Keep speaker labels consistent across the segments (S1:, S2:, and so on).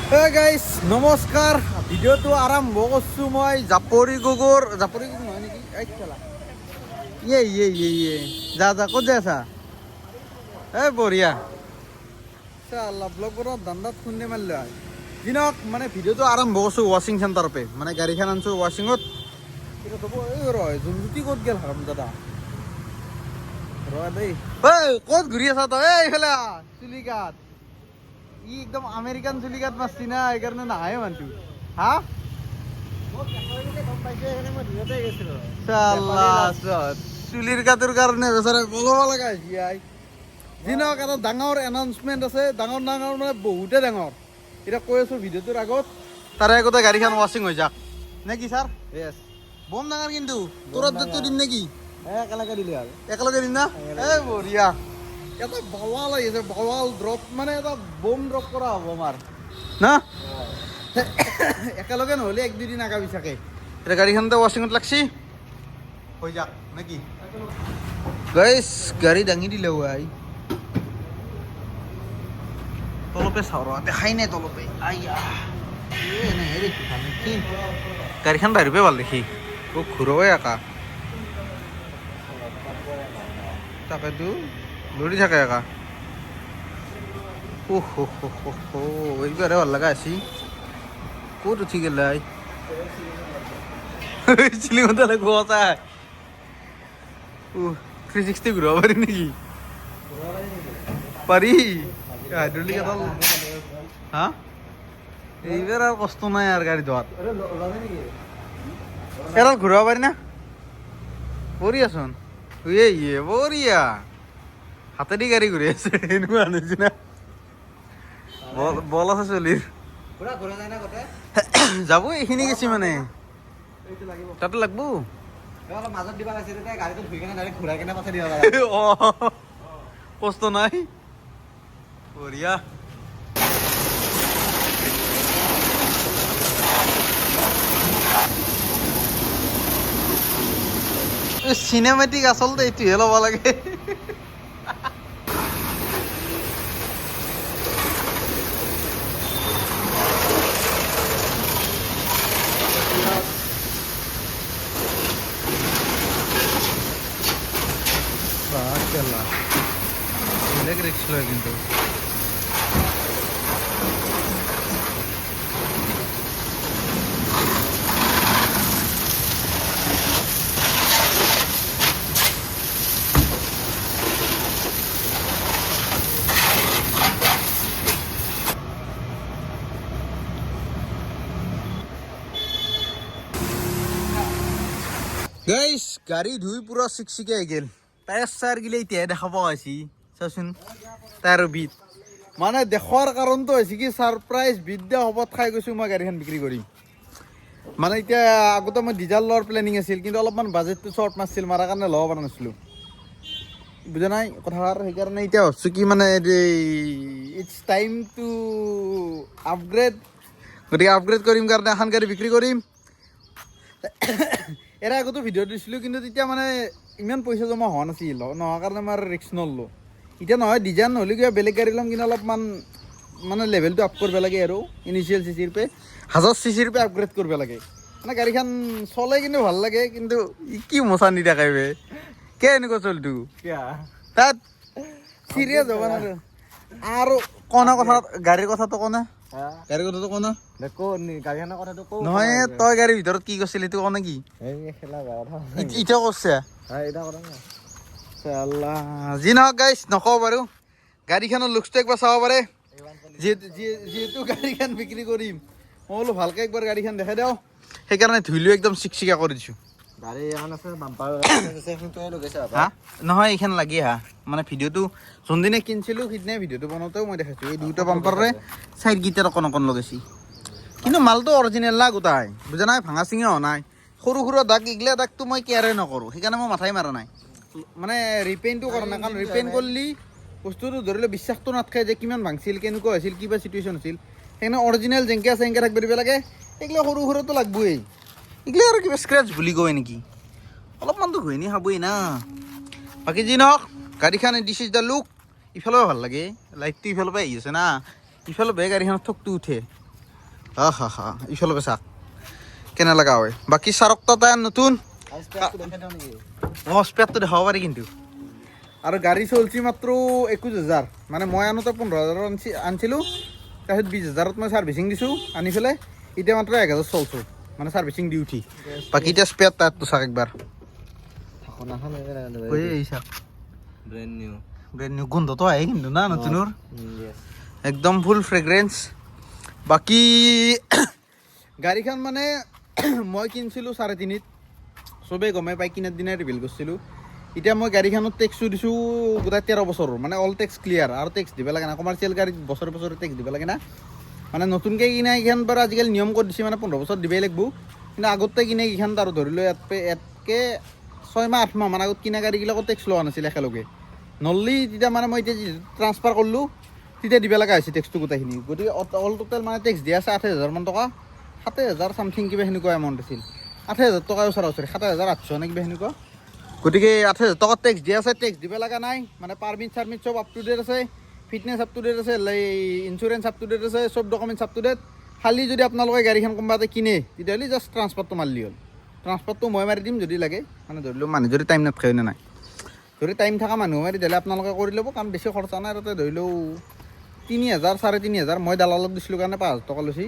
S1: Hey guys, নমস্কাৰ ভিডিঅ'টো আৰম্ভ কৰিছোঁ মই জাপৰি গগৰ নহয় নেকি যা ক'ত যাই আছা বঢ়িয়া আল্লাহ ব্লগ বনোৱাৰ দাণ্ডাত খুন্দে মাৰিলে হয় দিনক মানে ভিডিঅ'টো আৰম্ভ কৰিছোঁ ৱাশ্বিং চেণ্টাৰৰ পৰা মানে গাড়ীখন আনিছোঁ ৱাশ্বিঙত জুমজুতি ক'ত গেল হাৰাম দাদা দেই ক'ত ঘূৰি আছা তই এইফালে চুলি কাট ই একদম আমেৰিকান চুলি কাট মাছছি না সেইকাৰণে নাহে মানুহটো হা চুলিৰ কাটোৰ কাৰণে বেচাৰা বলব লগা হৈছে দিনক এটা ডাঙৰ এনাউন্সমেণ্ট আছে ডাঙৰ মানে বহুতে ডাঙৰ এতিয়া কৈ আছোঁ ভিডিঅ'টোৰ আগত তাৰে আগতে গাড়ীখন ৱাশ্বিং হৈ যাক নে কি ছাৰ বম ডাঙৰ কিন্তু তোৰ দিম নেকি একেলগে দিলে আৰু একেলগে দিম না বঢ়িয়া এটা বলা লাগিছে বলাল ড্ৰপ মানে এটা বম ড্ৰপ কৰা হ'ব আমাৰ না একেলগে নহ'লে এক দুদিন আগা পিছাকে এতিয়া গাড়ীখনতে ৱাশ্বিঙত লাগছি হৈ যাক নেকি গাইছ গাড়ী দাঙি দিলে আই তলপে চাওঁ ৰ দেখাই নাই তলপে আইয়া গাড়ীখন বাহিৰৰ পৰা ভাল দেখি ঘূৰই একা তাকেতো লৰি থাকে একা এইবাৰে ভাল লগা আছি ক'ত উঠি গেল চিলিঙতে লাগব চাই 360 ঘূৰাব পাৰি নেকি পাৰি হাইড্ৰলিক এডাল হা এইবাৰ আৰু কষ্ট নাই আৰু গাড়ী ধোৱাত এডাল ঘূৰাব পাৰি না বঢ়িয়াচোন বঢ়িয়া হাতেদি গাড়ী ঘূৰি আছে এনেকুৱা নিচিনা বল আছে চলিৰ যাব এইখিনি গেছি মানে তাতে লাগব কষ্ট নাই বঢ়িয়া চিনেমেটিক আচলতে এইটোহে ল'ব লাগে বেলেগ ৰিক্স লয় কিন্তু গাইছ গাড়ী ধুই পুৰা চিকচিকে আহি গেল টায়াৰ চায়াৰ গিলে এতিয়াহে দেখা পোৱা হৈছি চাচোন টায়াৰৰ বিট মানে দেখুৱাৰ কাৰণটো হৈছে কি ছাৰপ্ৰাইজ বিদ্যা হবত খাই গৈছোঁ মই গাড়ীখন বিক্ৰী কৰিম মানে এতিয়া আগতে মই ডিজেল লোৱাৰ প্লেনিং আছিল কিন্তু অলপমান বাজেটটো শ্বৰ্ট মাৰছিল মাৰাৰ কাৰণে ল'ব পৰা নাছিলোঁ বুজা নাই কথাষাৰ সেইকাৰণে এতিয়া ভাবছোঁ কি মানে ইটছ টাইম টু আপগ্ৰেড গতিকে আপগ্ৰেড কৰিম কাৰণে এখন গাড়ী বিক্ৰী কৰিম এৰা আগতো ভিডিঅ' দিছিলোঁ কিন্তু তেতিয়া মানে ইমান পইচা জমা হোৱা নাছিল নোহোৱাৰ কাৰণে মই ৰিক্স নললোঁ এতিয়া নহয় ডিজাইন নহ'লে কিবা বেলেগ গাড়ী ল'ম কিন্তু অলপমান মানে লেভেলটো আপ কৰিব লাগে আৰু ইনিচিয়েল চিচিৰ পে 1000 চিচিৰ পে আপগ্ৰেড কৰিব লাগে মানে গাড়ীখন চলে কিন্তু ভাল লাগে কিন্তু কি মচা নিদিয়াকে বে কে এনেকুৱা চলটো তাত চিৰিয়াছ হ'ব না আৰু কনা কথা গাড়ীৰ কথাটো কনা গাড়ীৰ কথাটো কনা গাড়ীখনৰ কথাটো কওঁ নহয় তই গাড়ীৰ ভিতৰত কি কৰিছিলি সেইটো কওঁ নেকি এতিয়া কৈছে যি নহওক গাইছ নকওঁ বাৰু গাড়ীখনৰ লুকছটো একবাৰ চাব পাৰে যিহেতু গাড়ীখন বিক্ৰী কৰিম মই বোলো ভালকৈ একবাৰ গাড়ীখন দেখাই দিওঁ সেইকাৰণে ধুইলেও একদম চিকচিকা কৰি দিছোঁ নহয় এইখন লাগি মানে ভিডিঅ'টো যোনদিনে কিনিছিলোঁ সিদিনাই ভিডিঅ'টো বনাওঁতেও মই দেখাইছোঁ এই দুটা বাম্পাৰৰে চাইডকেইটাত অকণ লগাইছি কিন্তু মালটো অৰিজিনেল না গোটাই বুজা নাই ভাঙা চিঙা হোৱা নাই সৰু সৰু দাগ এইগিলা দাগটো মই কেয়াৰে নকৰোঁ সেইকাৰণে মই মাথাই মাৰা নাই মানে ৰিপেইণ্টটো কৰা নাই কাৰণ ৰিপেইণ্ট কৰিলে বস্তুটো ধৰি লওক বিশ্বাসটো নাথাকে যে কিমান ভাঙছিল কেনেকুৱা হৈছিল কিবা চিটুৱেশ্যন হৈছিল সেইকাৰণে অৰিজিনেল যেনেকৈ আছে এনেকৈ থাকিব দিব লাগে এইগিলা সৰু সৰুটো লাগবই এইগিলা আৰু কিবা স্ক্ৰেচ বুলি কয় নেকি অলপমানতো ঘঁহি খাবই না বাকী যি নহওক গাড়ীখন দিছ ইজ দ্য লুক ইফালেও ভাল লাগে লাইটটো ইফালৰ পৰা আহি আছে না ইফালৰ বেয়া গাড়ীখনত ঠকটো উঠে হা হা ইফালকে চাক কেনে লগা হয় বাকী চাৰকটা তাই নতুন স্পেয়াৰটো দেখাব পাৰি কিন্তু আৰু গাড়ী চলছি মাত্ৰ 21,000 মানে মই আনোতে 15,000 আনিছিলোঁ তাৰপিছত 20,000ত মই ছাৰ্ভিচিং দিছোঁ আনি পেলাই এতিয়া মাত্ৰ 1,000 চলছোঁ মানে ছাৰ্ভিচিং দি উঠি বাকী এতিয়া স্পেয়াৰ টায়াৰটো চাওক একবাৰ ব্ৰেণ্ড নিউ গোন্ধটো আহে কিন্তু না নতুনৰ একদম ফুল ফ্ৰেগ্ৰেঞ্চ বাকী গাড়ীখন মানে মই কিনিছিলোঁ 3.5 চবেই গমেই পাই কিনাৰ দিনাই ৰিভিল কৰিছিলোঁ এতিয়া মই গাড়ীখনত টেক্সটো দিছোঁ গোটেই 13 বছৰৰ মানে অল টেক্স ক্লিয়াৰ আৰু টেক্স দিব লাগে না কমাৰ্চিয়েল গাড়ীত বছৰে বছৰে টেক্স দিব লাগে না মানে নতুনকৈ কিনা এইখন বাৰু আজিকালি নিয়ম কৰি দিছে মানে 15 বছৰ দিবই লাগিব কিন্তু আগতে কিনা এইখন আৰু ধৰি লওঁ ইয়াতকৈ 6 মাহ 8 মাহ মান আগত কিনা গাড়ীবিলাকত টেক্স লোৱা নাছিল একেলগে নললি তেতিয়া মানে মই এতিয়া ট্ৰান্সফাৰ কৰিলোঁ তেতিয়া দিব লগা হৈছে টেক্সটো গোটেইখিনি গতিকে অল টোটেল মানে টেক্স দিয়া আছে 8,000 মান টকা 7,000 চামথিং কিবা সেনেকুৱা এমাউণ্ট আছিল 8,000 টকা ওচৰা ওচৰি 7,800 নে কিবা সেনেকুৱা গতিকে 8,000 টকা টেক্স দিয়া আছে টেক্স দিব লগা নাই মানে পাৰ্মিট চাৰ্মিট চব আপ টু ডেট আছে ফিটনেছ আপ টু ডেট আছে ইঞ্চুৰেঞ্চ আপ টু ডেট আছে চব ডকুমেণ্টছ আপ টু ডেট খালি যদি আপোনালোকে গাড়ীখন কোনোবা এটা কিনে তেতিয়াহ'লে জাষ্ট ট্ৰান্সফাৰটো মাৰিলি হ'ল ট্ৰান্সফাৰটো মই মাৰি দিম যদি লাগে মানে ধৰি লওক মানুহ যদি টাইম নাথাকে নে নাই যদি টাইম থকা মানুহ মাৰি দিলে আপোনালোকে কৰি ল'ব কাৰণ বেছি খৰচা নাই তাতে ধৰি লওক 3,000 3,500 মই দালালক দিছিলোঁ কাৰণে 5,000 টকা লৈছি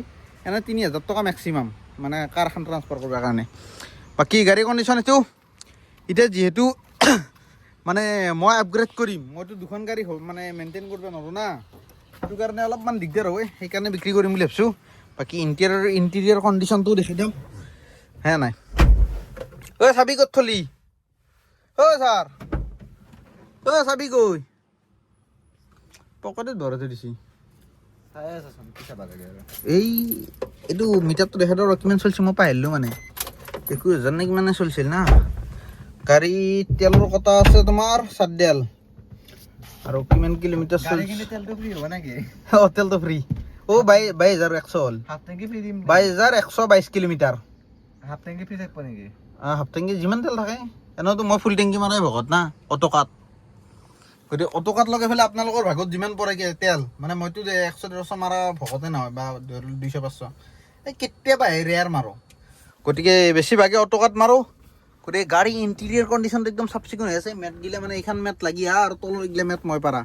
S1: এনে 3,000 টকা মেক্সিমাম মানে কাৰখন ট্ৰান্সফাৰ কৰিবৰ কাৰণে বাকী গাড়ী কণ্ডিশ্যন এইটো এতিয়া যিহেতু মানে মই আপগ্ৰেড কৰিম মইতো দুখন গাড়ী মানে মেইনটেইন কৰিব নোৱাৰোঁ না সেইটো কাৰণে অলপমান দিগদাৰ হয় সেইকাৰণে বিক্ৰী কৰিম বুলি ভাবিছোঁ বাকী ইণ্টেৰিয়ৰ কণ্ডিশ্যনটো দেখি দিওঁ হে নাই ঐ চাবি ক'ত থলি ছাৰ চাবি গৈ পকেটত ভৰাই থৈ দিছি এইটো মিটাৰটো দেখাই দিওঁ কিমান চলিছে মই পাহৰিলোঁ মানে 21,000 নে কিমানে চলিছিল না গাড়ী তেলৰ কথা আছে তোমাৰ 7 আৰু কিমান কিলোমিটাৰ চলিছে তেলটো ফ্ৰী হ'ব নেকি তেলটো ফ্ৰী 22,100 হ'ল 22,122 কিলোমিটাৰ হাফ টেংকি ফ্ৰী থাকিব নেকি হাফ টেংকি যিমান তেল থাকে এনেওতো মই ফুল টেংকি মাৰাই ভকত না অট'কাত গতিকে অট'কাত লগাই পেলাই আপোনালোকৰ ভাগত যিমান পৰেগৈ তেল মানে মইতো 100-150 মাৰা ভকতে নহয় বা 200-500 এই কেতিয়াবাহে ৰেয়াৰ মাৰোঁ গতিকে বেছিভাগে অট'কাত মাৰোঁ গতিকে গাড়ী ইণ্টেৰিয়ৰ কণ্ডিশ্যনটো একদম চাফ চিকুণ হৈ আছে মেট দিলে মানে এইখন মেট লাগি আৰু তলৰ এইগিলা মেট মই পাৰা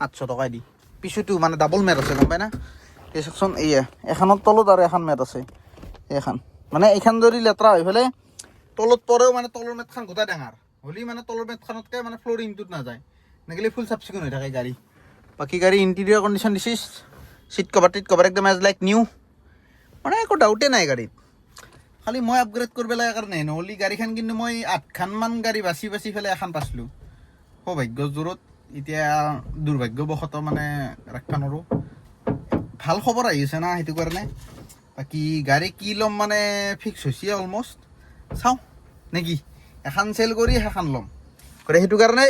S1: 800 টকা দি পিছতো মানে ডাবল মেট আছে গম পাই না এই চেকশ্যন এয়া এখনৰ তলত আৰু এখন মেট আছে এইখন মানে এইখন যদি লেতেৰা হৈ পেলাই তলত পৰেও মানে তলৰ মেটখন গোটাই ডাঙৰ হ'লে মানে তলৰ মেটখনতকৈ মানে ফ্ল'ৰিংটোত নাযায় নেগেলি ফুল চাফ চিকুণ হৈ থাকে গাড়ী বাকী গাড়ী ইণ্টেৰিয়ৰ কণ্ডিশ্যন দিছিছ চিট কভাৰ একদম এজ লাইক নিউ মানে একো ডাউটেই নাই গাড়ীত খালি মই আপগ্ৰেড কৰিব লাগে কাৰণে নহ'লে গাড়ীখন কিন্তু মই 8খনমান গাড়ী বাচি পেলাই এখন পাইছিলোঁ সৌভাগ্যৰ জোৰত এতিয়া দুৰ্ভাগ্যবশতঃ মানে ৰাখিব নোৱাৰোঁ ভাল খবৰ আহি আছে না সেইটো কাৰণে বাকী গাড়ী কি ল'ম মানে ফিক্স হৈছে অলমষ্ট চাওঁ নেকি এখন চেল কৰি সেইখন ল'ম গতিকে সেইটো কাৰণে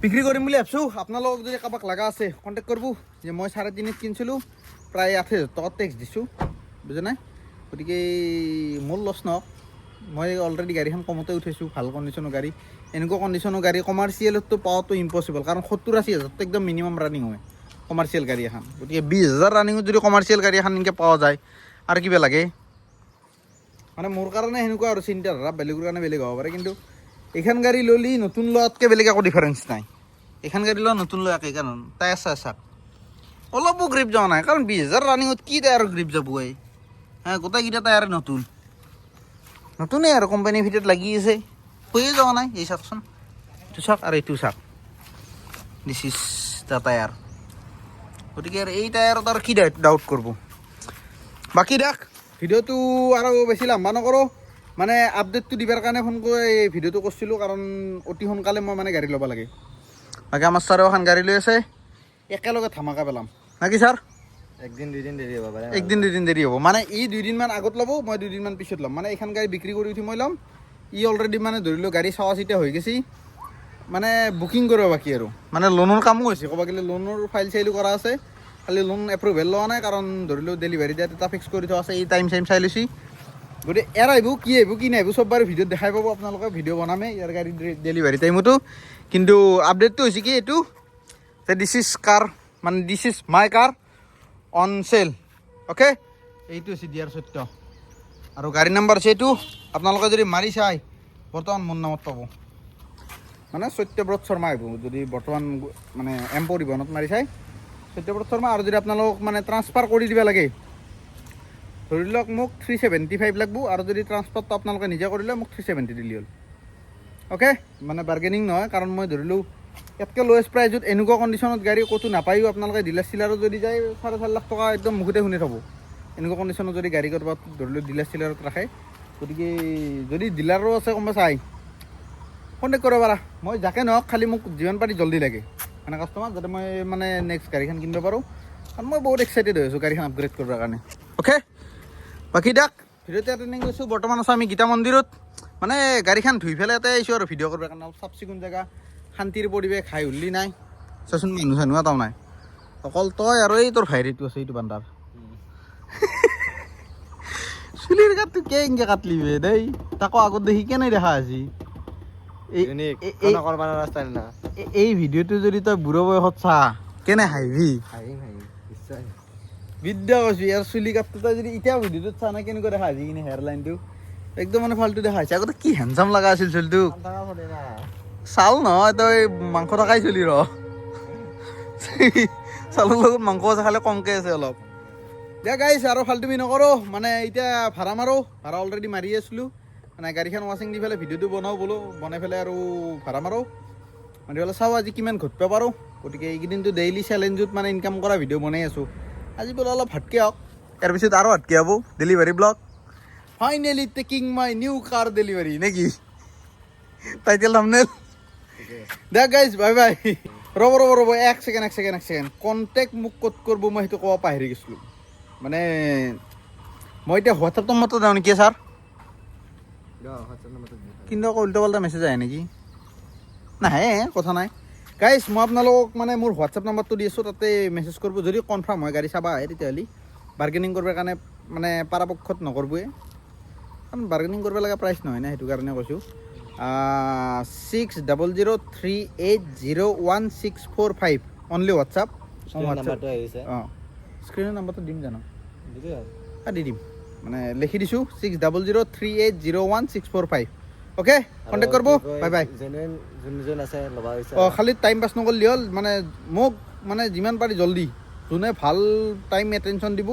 S1: বিক্ৰী কৰিম বুলি ভাবিছোঁ আপোনালোকক যদি কাৰোবাক লগা আছে কণ্টেক্ট কৰিব যে মই 3.5 কিনিছিলোঁ প্ৰায় 8,000 টকা টেক্স দিছোঁ বুজা নাই গতিকে মোৰ লছ নহওক মই অলৰেডি গাড়ীখন কমতে উঠাইছোঁ ভাল কণ্ডিশ্যনৰ গাড়ী এনেকুৱা কণ্ডিশ্যনৰ গাড়ী কমাৰ্চিয়েলততো পোৱাটো ইম্পচিবল কাৰণ 70-80,000 একদম মিনিমাম ৰানিং হয় কমাৰ্চিয়েল গাড়ী এখন গতিকে 20,000 ৰানিঙত যদি কমাৰ্চিয়েল গাড়ী এখন এনেকৈ পোৱা যায় আৰু কিবা লাগে মানে মোৰ কাৰণে সেনেকুৱা আৰু চিন্তাধাৰা বেলেগৰ কাৰণে বেলেগ হ'ব পাৰে কিন্তু এইখন গাড়ী ল'লি নতুন লোৱাতকৈ বেলেগ একো ডিফাৰেঞ্চ নাই এইখন গাড়ী লোৱা নতুন লোৱা একেই কাৰণ টায়াৰ চাক অলপো গ্ৰিপ যোৱা নাই কাৰণ 20,000 ৰানিঙত কি টায়াৰৰ গ্ৰিপ যাব গোটেইকেইটা টায়াৰে নতুনেই আৰু কোম্পানীৰ ভিতৰত লাগি আছে হৈয়ে যোৱা নাই এই চাওকচোন এইটো চাওক আৰু এইটো চাওক দিছ ইজ দ্য টায়াৰ গতিকে আৰু এই টায়াৰত আৰু কি ডাউট কৰিব বাকী দেখ ভিডিঅ'টো আৰু বেছি লাম্বা নকৰোঁ মানে আপডেটটো দিবৰ কাৰণে ফোন কৰি এই ভিডিঅ'টো কৰিছিলোঁ কাৰণ অতি সোনকালে মই মানে গাড়ী ল'ব লাগে বাকী আমাৰ ছাৰেও এখন গাড়ী লৈ আছে একেলগে ধামাকা পেলাম নাকি ছাৰ একদিন দুদিন দেৰি হ'ব মানে ই 2 দিনমান আগত ল'ব মই 2 দিনমান পিছত ল'ম মানে এইখন গাড়ী বিক্ৰী কৰি উঠি মই ল'ম ই অলৰেডি মানে ধৰি লওক গাড়ী চাৱা চিতা হৈ গৈছে মানে বুকিং কৰিব বাকী আৰু মানে লোনৰ কামো হৈছে ক'ব গ'লে লোনৰ ফাইল চাইলো কৰা আছে খালি লোন এপ্ৰুভেল লোৱা নাই কাৰণ ধৰি লওক ডেলিভাৰী ডেট এটা ফিক্স কৰি থোৱা আছে এই টাইম চাই লৈছি গতিকে এয়াৰ আহিব কি নাহিব চব বাৰু ভিডিঅ'ত দেখাই পাব আপোনালোকে ভিডিঅ' বনামে ইয়াৰ গাড়ী ডেলিভাৰী টাইমতো কিন্তু আপডেটটো হৈছে কি এইটো যে this is my car on sale okay এইটো হৈছে দিয়াৰ সত্য আৰু গাড়ী নাম্বাৰ আছে এইটো আপোনালোকে যদি মাৰি চাই বৰ্তমান মোৰ নামত পাব মানে সত্যব্ৰত শৰ্মা আহিব যদি বৰ্তমান মানে এম পৰিবহণত মাৰি চাই সত্যব্ৰত শৰ্মা আৰু যদি আপোনালোক মানে ট্ৰান্সফাৰ কৰি দিব লাগে ধৰি লওক মোক 375 লাগব আৰু যদি ট্ৰান্সফাৰটো আপোনালোকে নিজে কৰিলে মোক 370 দিলি হ'ল অ'কে মানে বাৰ্গেনিং নহয় কাৰণ মই ধৰিলোঁ ইয়াতকৈ লৱেষ্ট প্ৰাইজত এনেকুৱা কণ্ডিশ্যনত গাড়ী ক'তো নাপায়ো আপোনালোকে ডিলাৰ চিলাৰত যদি যায় 4.5 লাখ টকা একদম মুখতে শুনি থ'ব এনেকুৱা কণ্ডিশ্যনত যদি গাড়ী ক'ৰবাত ধৰিলোঁ ডিলাৰ চিলাৰত ৰাখে গতিকে যদি ডিলাৰো আছে কোনোবা চাই কণ্টেক্ট কৰিব পাৰা মই যাকে নহওক খালি মোক যিমান পাৰি জল্দি লাগে মানে কাষ্টমাৰ যাতে মই মানে নেক্সট গাড়ীখন কিনিব পাৰোঁ কাৰণ মই বহুত এক্সাইটেড হৈ আছোঁ গাড়ীখন আপগ্ৰেড কৰিবৰ কাৰণে অ'কে বাকী দিয়ক ভিডিঅ'তে এটেণ্ডিং কৰিছোঁ বৰ্তমান আছোঁ আমি গীতা মন্দিৰত মানে গাড়ীখন ধুই পেলাই ইয়াতে আহিছোঁ আৰু ভিডিঅ' কৰিবৰ কাৰণে চাফ চিকুণ জেগা শান্তিৰ পৰিৱেশ হাই হুল্লি নাই চাচোন মানুহ চানুহ এটাও নাই অকল তই আৰু এই তোৰ ভাইৰিটো আছে এইটো বান্দাৰ চুলিৰ কাটটো কেনেকৈ কাটলি বে দেই তাকো আগত দেখি কেনে দেখা আজি এই ভিডিঅ'টো যদি তই বুঢ়ো বয়সত চা কেনে হাঁহিবি বিদ্যা কৈছো ইয়াৰ চুলি কাটটো তই যদি এতিয়া ভিডিঅ'টোত চা নাই কেনেকুৱা দেখা আজি কিনে হেয়াৰ লাইনটো একদম মানে ফাল্টু দেখা হৈছে আগতে কি হেণ্ডচাম লগা আছিল চুলিটো চাল নহয় তই মাংস থকাই চলি ৰ চালৰ লগত মাংস আছে খালে কমকৈ আছে অলপ দিয়া গাইছ আৰু ফাল্টুমি নকৰোঁ মানে এতিয়া ভাড়া মাৰোঁ ভাড়া অলৰেডি মাৰি আছিলোঁ মানে গাড়ীখন ৱাশ্বিং দি পেলাই ভিডিঅ'টো বনাওঁ বোলো বনাই পেলাই আৰু ভাড়া মাৰোঁ মাৰি পেলাই চাওঁ আজি কিমান ঘটিব পাৰোঁ গতিকে এইকেইদিনটো ডেইলি চেলেঞ্জত মানে ইনকাম কৰা ভিডিঅ' বনাই আছোঁ আজি বোলো অলপ হাতকে হওক ইয়াৰ পিছত আৰু হাতকে হ'ব delivery blog finally taking my new car delivery নে কি টাইটেল থাম্বনেইল দে গাইজ বাই বাই ৰ'ব এক ছেকেণ্ড কণ্টেক্ট মোক ক'ত কৰিব মই সেইটো ক'ব পাহৰি গৈছিলোঁ মানে মই এতিয়া হোৱাটছআপ নম্বৰটো যাওঁ নেকি ছাৰ কিন্তু আকৌ উল্টা পাল্টা মেছেজ আহে নেকি নাহে কথা নাই গাইজ মই আপোনালোকক মানে মোৰ হোৱাটছআপ নম্বৰটো দি আছোঁ তাতে মেছেজ কৰিব যদি কনফাৰ্ম হয় গাড়ী চাব আহে তেতিয়াহ'লে বাৰ্গেনিং কৰিবৰ কাৰণে মানে পৰাপক্ষত নকৰিবই কাৰণ বাৰ্গেনিং কৰিব লগা প্ৰাইচ নহয় না সেইটো কাৰণে কৈছোঁ 6003801645 অনলি হোৱাটছআপ অঁ স্ক্ৰীনৰ নাম্বাৰটো দিম জানো দি দিম মানে লিখি দিছোঁ 6003801645 অ'কে কণ্টেক্ট কৰিব বাই বাই অঁ খালি টাইম পাছ নকৰিলে হ'ল মানে মোক মানে যিমান পাৰি জল্দি যোনে ভাল টাইম এটেনশ্যন দিব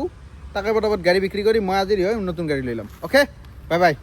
S1: তাকে পটাপট গাড়ী বিক্ৰী কৰি মই আজি নতুন গাড়ী লৈ ল'ম অ'কে বাই বাই